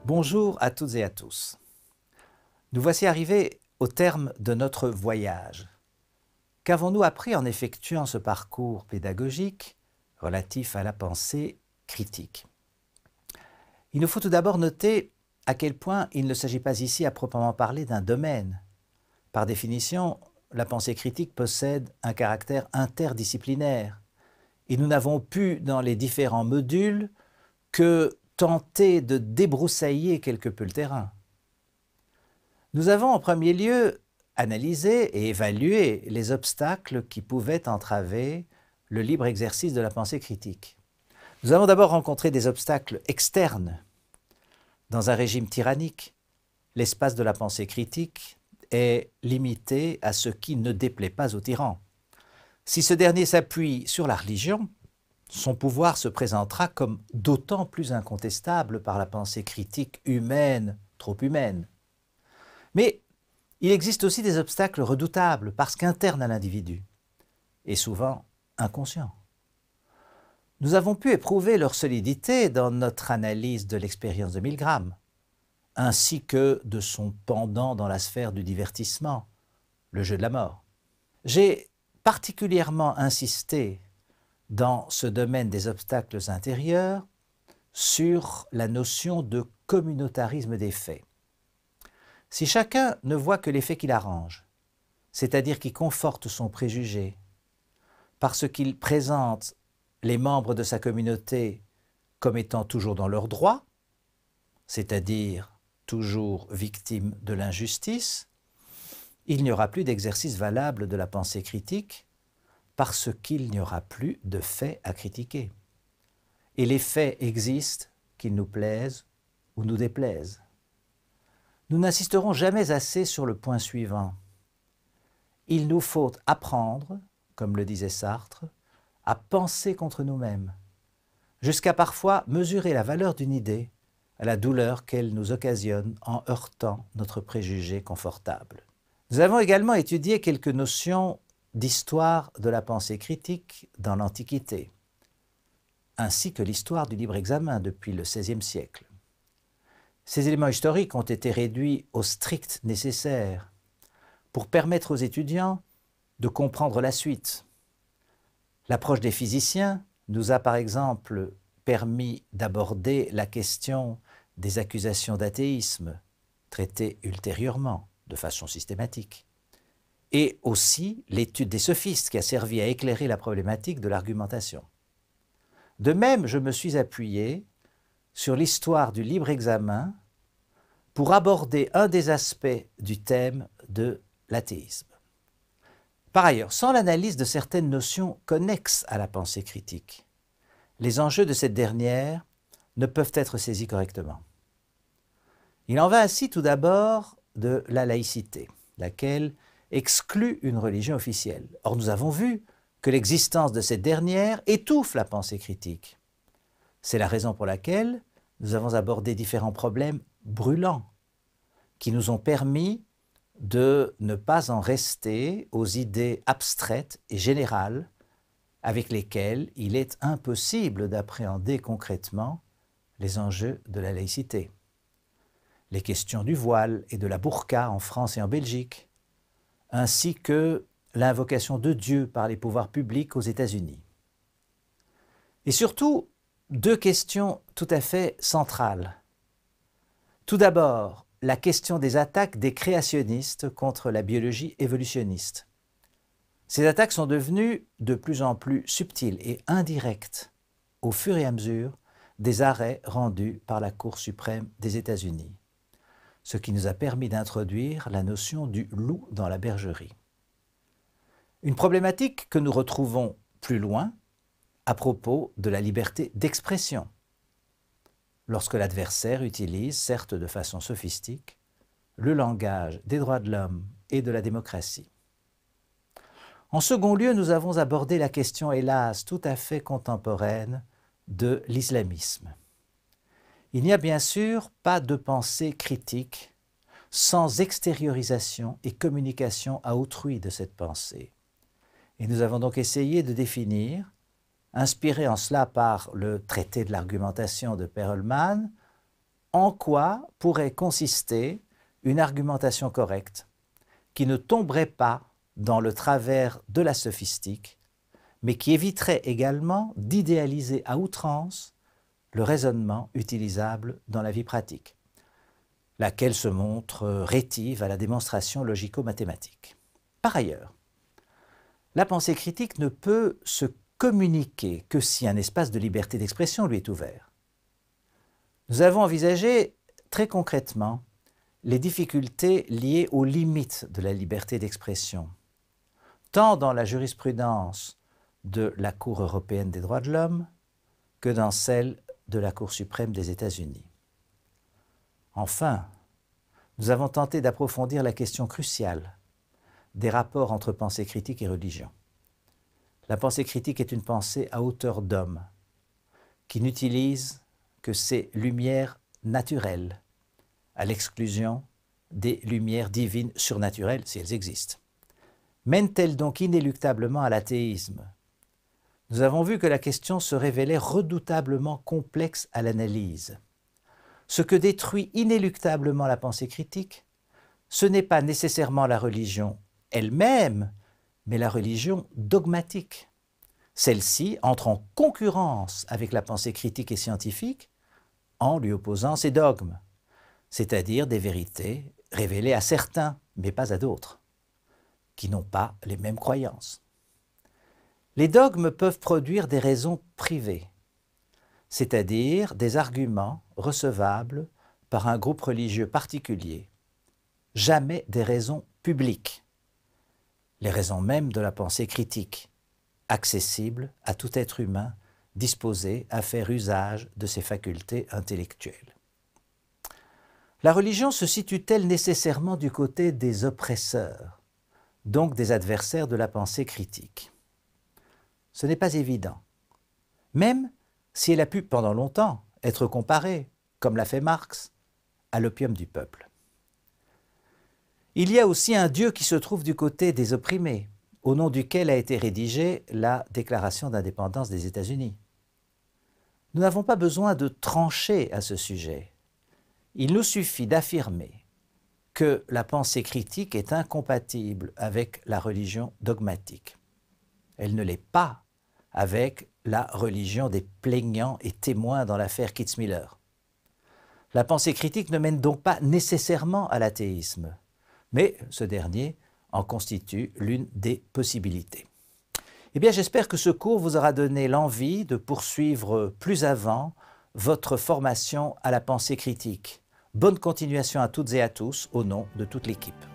Bonjour à toutes et à tous. Nous voici arrivés au terme de notre voyage. Qu'avons-nous appris en effectuant ce parcours pédagogique relatif à la pensée critique? Il nous faut tout d'abord noter à quel point il ne s'agit pas ici à proprement parler d'un domaine. Par définition, la pensée critique possède un caractère interdisciplinaire et nous n'avons pu, dans les différents modules, que tenter de débroussailler quelque peu le terrain. Nous avons en premier lieu analysé et évalué les obstacles qui pouvaient entraver le libre exercice de la pensée critique. Nous avons d'abord rencontré des obstacles externes. Dans un régime tyrannique, l'espace de la pensée critique est limité à ce qui ne déplaît pas au tyran. Si ce dernier s'appuie sur la religion, son pouvoir se présentera comme d'autant plus incontestable par la pensée critique humaine, trop humaine. Mais il existe aussi des obstacles redoutables parce qu'internes à l'individu, et souvent inconscients. Nous avons pu éprouver leur solidité dans notre analyse de l'expérience de Milgram, ainsi que de son pendant dans la sphère du divertissement, le jeu de la mort. J'ai particulièrement insisté dans ce domaine des obstacles intérieurs sur la notion de communautarisme des faits. Si chacun ne voit que les faits qu'il arrange, c'est-à-dire qui conforte son préjugé, parce qu'il présente les membres de sa communauté comme étant toujours dans leurs droits, c'est-à-dire toujours victimes de l'injustice, il n'y aura plus d'exercice valable de la pensée critique parce qu'il n'y aura plus de faits à critiquer. Et les faits existent, qu'ils nous plaisent ou nous déplaisent. Nous n'insisterons jamais assez sur le point suivant. Il nous faut apprendre, comme le disait Sartre, à penser contre nous-mêmes, jusqu'à parfois mesurer la valeur d'une idée à la douleur qu'elle nous occasionne en heurtant notre préjugé confortable. Nous avons également étudié quelques notions d'histoire de la pensée critique dans l'Antiquité, ainsi que l'histoire du libre examen depuis le XVIe siècle. Ces éléments historiques ont été réduits au strict nécessaire pour permettre aux étudiants de comprendre la suite. L'approche des physiciens nous a par exemple permis d'aborder la question des accusations d'athéisme, traitées ultérieurement de façon systématique, et aussi l'étude des sophistes qui a servi à éclairer la problématique de l'argumentation. De même, je me suis appuyé sur l'histoire du libre examen pour aborder un des aspects du thème de l'athéisme. Par ailleurs, sans l'analyse de certaines notions connexes à la pensée critique, les enjeux de cette dernière ne peuvent être saisis correctement. Il en va ainsi tout d'abord de la laïcité, laquelle exclut une religion officielle. Or, nous avons vu que l'existence de cette dernière étouffe la pensée critique. C'est la raison pour laquelle nous avons abordé différents problèmes brûlants qui nous ont permis de ne pas en rester aux idées abstraites et générales avec lesquelles il est impossible d'appréhender concrètement les enjeux de la laïcité. Les questions du voile et de la burqa en France et en Belgique, ainsi que l'invocation de Dieu par les pouvoirs publics aux États-Unis. Et surtout, deux questions tout à fait centrales. Tout d'abord, la question des attaques des créationnistes contre la biologie évolutionniste. Ces attaques sont devenues de plus en plus subtiles et indirectes au fur et à mesure des arrêts rendus par la Cour suprême des États-Unis, ce qui nous a permis d'introduire la notion du loup dans la bergerie. Une problématique que nous retrouvons plus loin à propos de la liberté d'expression, lorsque l'adversaire utilise, certes de façon sophistique, le langage des droits de l'homme et de la démocratie. En second lieu, nous avons abordé la question, hélas, tout à fait contemporaine de l'islamisme. Il n'y a bien sûr pas de pensée critique sans extériorisation et communication à autrui de cette pensée. Et nous avons donc essayé de définir, inspiré en cela par le traité de l'argumentation de Perelman, en quoi pourrait consister une argumentation correcte qui ne tomberait pas dans le travers de la sophistique, mais qui éviterait également d'idéaliser à outrance le raisonnement utilisable dans la vie pratique, laquelle se montre rétive à la démonstration logico-mathématique. Par ailleurs, la pensée critique ne peut se communiquer que si un espace de liberté d'expression lui est ouvert. Nous avons envisagé très concrètement les difficultés liées aux limites de la liberté d'expression, tant dans la jurisprudence de la Cour européenne des droits de l'homme que dans celle de la Cour suprême des États-Unis. Enfin, nous avons tenté d'approfondir la question cruciale des rapports entre pensée critique et religion. La pensée critique est une pensée à hauteur d'homme, qui n'utilise que ses lumières naturelles, à l'exclusion des lumières divines surnaturelles, si elles existent. Mène-t-elle donc inéluctablement à l'athéisme? Nous avons vu que la question se révélait redoutablement complexe à l'analyse. Ce que détruit inéluctablement la pensée critique, ce n'est pas nécessairement la religion elle-même, mais la religion dogmatique. Celle-ci entre en concurrence avec la pensée critique et scientifique en lui opposant ses dogmes, c'est-à-dire des vérités révélées à certains, mais pas à d'autres, qui n'ont pas les mêmes croyances. Les dogmes peuvent produire des raisons privées, c'est-à-dire des arguments recevables par un groupe religieux particulier, jamais des raisons publiques, les raisons mêmes de la pensée critique, accessibles à tout être humain disposé à faire usage de ses facultés intellectuelles. La religion se situe-t-elle nécessairement du côté des oppresseurs, donc des adversaires de la pensée critique? Ce n'est pas évident, même si elle a pu pendant longtemps être comparée, comme l'a fait Marx, à l'opium du peuple. Il y a aussi un Dieu qui se trouve du côté des opprimés, au nom duquel a été rédigée la Déclaration d'indépendance des États-Unis. Nous n'avons pas besoin de trancher à ce sujet. Il nous suffit d'affirmer que la pensée critique est incompatible avec la religion dogmatique. Elle ne l'est pas avec la religion des plaignants et témoins dans l'affaire Kitzmiller. La pensée critique ne mène donc pas nécessairement à l'athéisme, mais ce dernier en constitue l'une des possibilités. Eh bien, j'espère que ce cours vous aura donné l'envie de poursuivre plus avant votre formation à la pensée critique. Bonne continuation à toutes et à tous au nom de toute l'équipe.